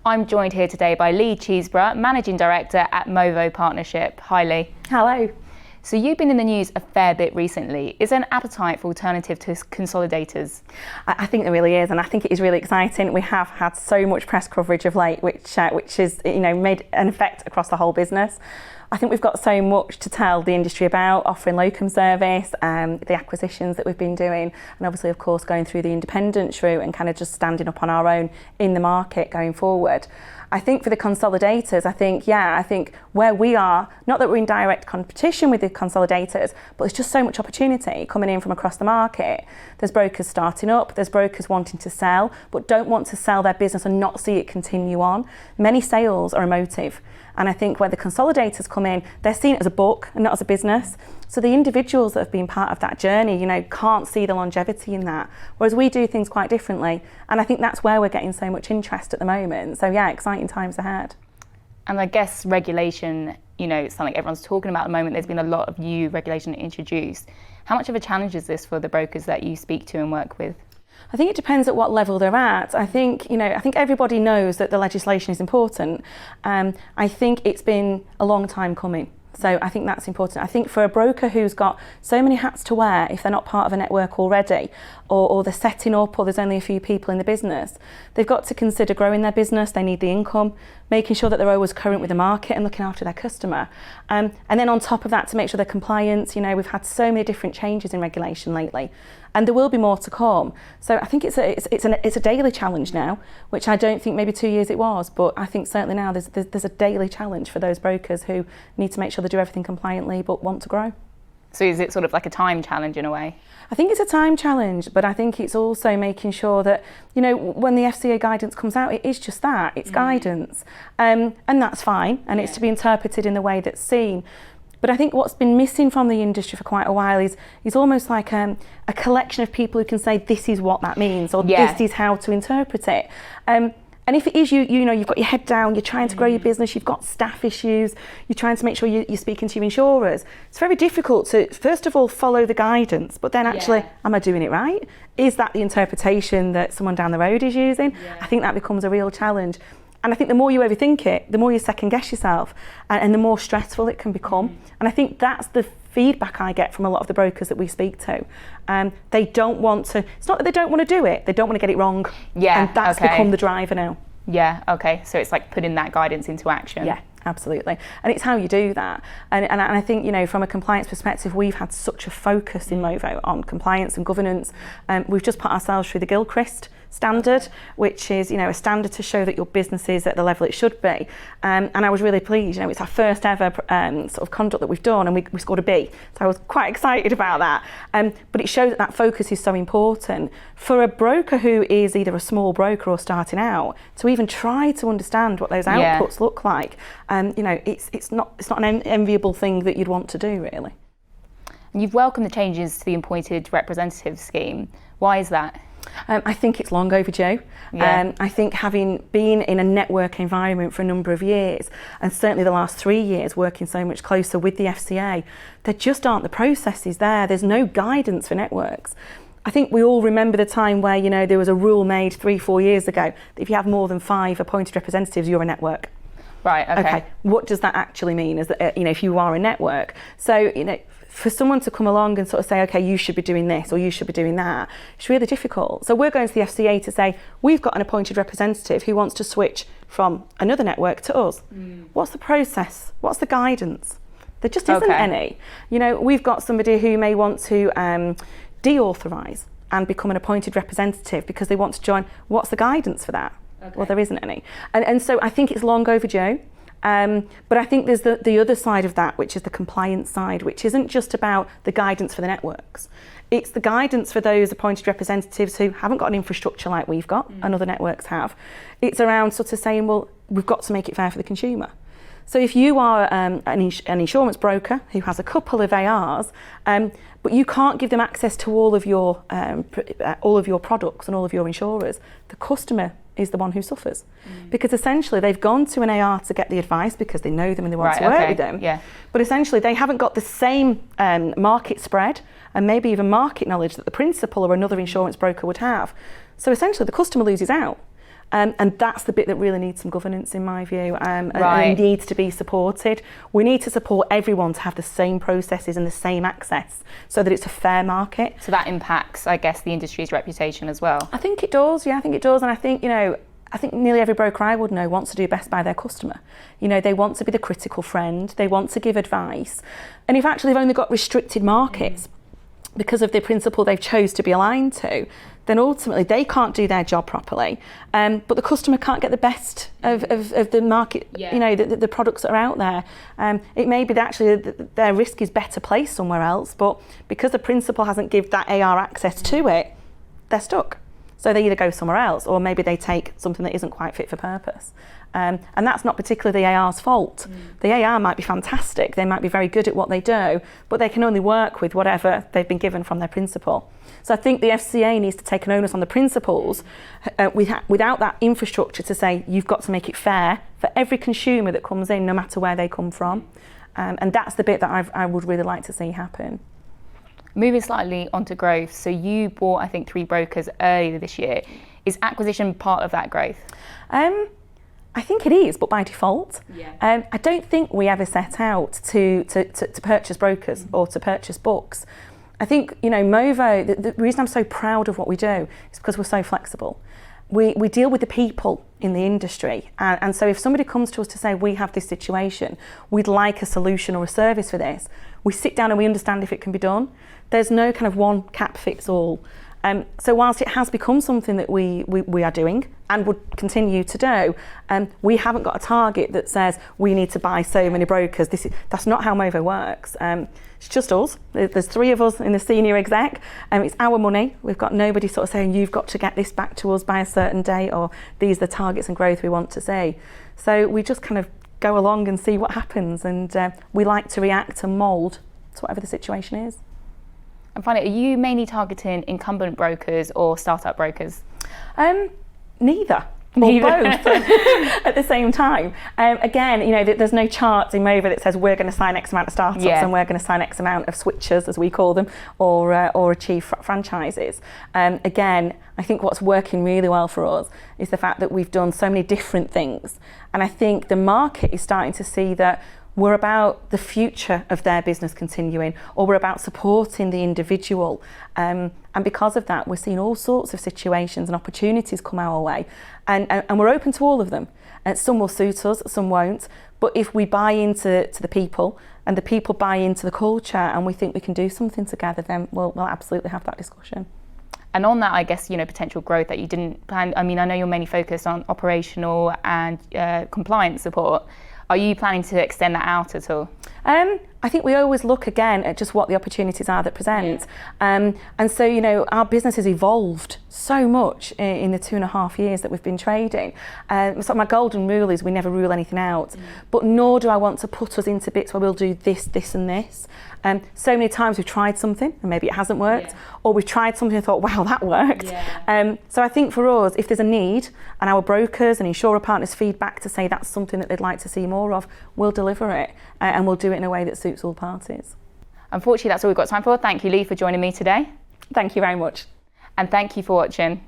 I'm joined here today by Lea Cheesbrough, Managing Director at Movo Partnership. Hi Lee. Hello. So you've been in the news a fair bit recently. Is there an appetite for alternative to consolidators? I think there really is, and I think it is really exciting. We have had so much press coverage of late, which has made an effect across the whole business. I think we've got so much to tell the industry about, offering locum service, the acquisitions that we've been doing, and obviously, of course, going through the independence route and kind of just standing up on our own in the market going forward. I think for the consolidators, I think where we are, not that we're in direct competition with the consolidators, but there's just so much opportunity coming in from across the market. There's brokers starting up, there's brokers wanting to sell, but don't want to sell their business and not see it continue on. Many sales are emotive. And I think where the consolidators come in, they're seen as a book and not as a business. So the individuals that have been part of that journey, can't see the longevity in that. Whereas we do things quite differently. And I think that's where we're getting so much interest at the moment. So yeah, exciting times ahead. And I guess regulation, it's something everyone's talking about at the moment. There's been a lot of new regulation introduced. How much of a challenge is this for the brokers that you speak to and work with? I think it depends at what level they're at. I think everybody knows that the legislation is important. I think it's been a long time coming. So I think that's important. I think for a broker who's got so many hats to wear, if they're not part of a network already, or they're setting up, or there's only a few people in the business, they've got to consider growing their business. They need the income, making sure that they're always current with the market and looking after their customer. And then on top of that, to make sure they're compliant. We've had so many different changes in regulation lately, and there will be more to come. So I think it's a daily challenge now, which I don't think maybe 2 years it was, but I think certainly now there's a daily challenge for those brokers who need to make sure they do everything compliantly but want to grow. So is it sort of like a time challenge in a way? I think it's a time challenge, but I think it's also making sure that, when the FCA guidance comes out, it is just that, it's guidance. And that's fine, and it's to be interpreted in the way that's seen. But I think what's been missing from the industry for quite a while is almost like a collection of people who can say this is what that means, or this is how to interpret it. And if it is you've got your head down, you're trying to grow your business, you've got staff issues, you're trying to make sure you're speaking to your insurers, it's very difficult to, first of all, follow the guidance, but then actually, am I doing it right? Is that the interpretation that someone down the road is using? Yeah. I think that becomes a real challenge. And I think the more you overthink it, the more you second guess yourself, and the more stressful it can become. And I think that's the feedback I get from a lot of the brokers that we speak to. They don't want to, it's not that they don't want to do it, they don't want to get it wrong. Yeah, and that's become the driver now. Yeah, okay. So it's like putting that guidance into action. Yeah, absolutely. And it's how you do that. And I think, from a compliance perspective, we've had such a focus in Movo on compliance and governance. We've just put ourselves through the Gilchrist standard, which is a standard to show that your business is at the level it should be, and I was really pleased. It's our first ever sort of conduct that we've done, and we scored a B, so I was quite excited about that. But it shows that focus is so important for a broker who is either a small broker or starting out to even try to understand what those outputs look like. It's not an enviable thing that you'd want to do, really. And you've welcomed the changes to the appointed representative scheme. Why is that? I think it's long overdue. I think having been in a network environment for a number of years, and certainly the last 3 years working so much closer with the FCA, there just aren't the processes there. There's no guidance for networks. I think we all remember the time where, there was a rule made 3-4 years ago that if you have more than 5 appointed representatives, you're a network. Right, okay. What does that actually mean? Is that, if you are a network? So, for someone to come along and sort of say, okay, you should be doing this or you should be doing that, it's really difficult. So we're going to the FCA to say, we've got an appointed representative who wants to switch from another network to us. What's the process? What's the guidance? There just isn't any. We've got somebody who may want to deauthorise and become an appointed representative because they want to join. What's the guidance for that? Well, there isn't any. And so I think it's long overdue. But I think there's the other side of that, which is the compliance side, which isn't just about the guidance for the networks. It's the guidance for those appointed representatives who haven't got an infrastructure like we've got and other networks have. It's around sort of saying, well, we've got to make it fair for the consumer. So if you are an insurance broker who has a couple of ARs, but you can't give them access to all of your products and all of your insurers, the customer is the one who suffers. Because essentially they've gone to an AR to get the advice because they know them and they want to work with them. Yeah. But essentially they haven't got the same market spread and maybe even market knowledge that the principal or another insurance broker would have. So essentially the customer loses out. And that's the bit that really needs some governance in my view, and needs to be supported. We need to support everyone to have the same processes and the same access so that it's a fair market. So that impacts, I guess, the industry's reputation as well. I think it does, I think it does. And I think, I think nearly every broker I would know wants to do best by their customer. They want to be the critical friend, they want to give advice. And if actually they've only got restricted markets because of the principle they've chose to be aligned to, then ultimately they can't do their job properly. But the customer can't get the best of the market, the products that are out there. It may be that actually their risk is better placed somewhere else, but because the principle hasn't given that AR access to it, they're stuck. So they either go somewhere else, or maybe they take something that isn't quite fit for purpose. And that's not particularly the AR's fault. The AR might be fantastic, they might be very good at what they do, but they can only work with whatever they've been given from their principal. So I think the FCA needs to take an onus on the principals without that infrastructure to say, you've got to make it fair for every consumer that comes in, no matter where they come from. And that's the bit that I would really like to see happen. Moving slightly onto growth, so you bought, I think, 3 brokers earlier this year. Is acquisition part of that growth? I think it is, but by default. I don't think we ever set out to purchase brokers or to purchase books. I think, Movo, the reason I'm so proud of what we do is because we're so flexible. We deal with the people in the industry, and so if somebody comes to us to say, we have this situation, we'd like a solution or a service for this, we sit down and we understand if it can be done. There's no kind of one cap fits all. So whilst it has become something that we are doing and would continue to do, we haven't got a target that says we need to buy so many brokers. That's not how Movo works. It's just us. There's 3 of us in the senior exec. It's our money. We've got nobody sort of saying, you've got to get this back to us by a certain date, or these are the targets and growth we want to see. So we just kind of go along and see what happens, and we like to react and mould to whatever the situation is. And finally, are you mainly targeting incumbent brokers or startup brokers? Neither. Or both at the same time. Again, there's no chart in Movo that says we're going to sign X amount of startups and we're going to sign X amount of switchers, as we call them, or achieve franchises. Again, I think what's working really well for us is the fact that we've done so many different things. And I think the market is starting to see that we're about the future of their business continuing, or we're about supporting the individual. And because of that, we're seeing all sorts of situations and opportunities come our way. And we're open to all of them. Some will suit us, some won't. But if we buy into the people, and the people buy into the culture, and we think we can do something together, then we'll absolutely have that discussion. And on that, I guess, potential growth that you didn't plan. I mean, I know you're mainly focused on operational and compliance support. Are you planning to extend that out at all? I think we always look again at just what the opportunities are that present. And so, our business has evolved so much in the 2.5 years that we've been trading. So my golden rule is we never rule anything out, but nor do I want to put us into bits where we'll do this, this and this. So many times we've tried something and maybe it hasn't worked, or we've tried something and thought, wow, that worked. So I think for us, if there's a need and our brokers and insurer partners feedback to say that's something that they'd like to see more of, we'll deliver it and we'll do it in a way that suits all parties. Unfortunately, that's all we've got time for. Thank you, Lea, for joining me today. Thank you very much. And thank you for watching.